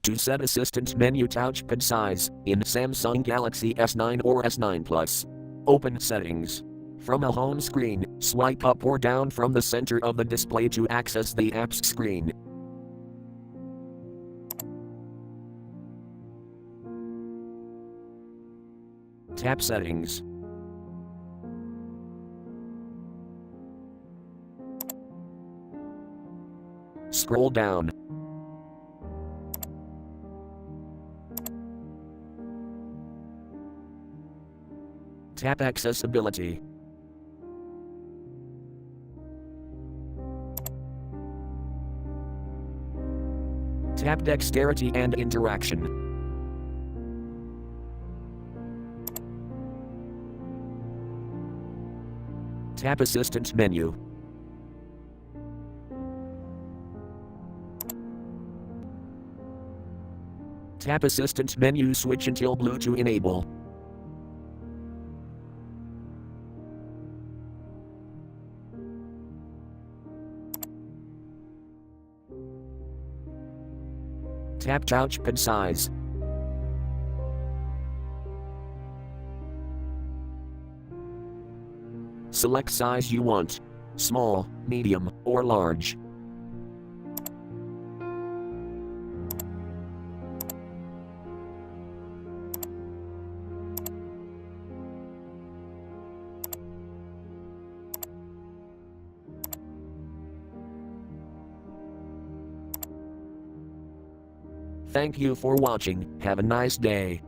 To set assistant menu touchpad size in Samsung Galaxy S9 or S9 Plus. Open Settings. From a home screen, swipe up or down from the center of the display to access the apps screen. Tap Settings. Scroll down. Tap Accessibility. Tap Dexterity and Interaction. Tap Assistant menu. Tap Assistant menu switch until blue to enable. Tap touchpad size. Select size you want: small, medium, or large. Thank you for watching. Have a nice day.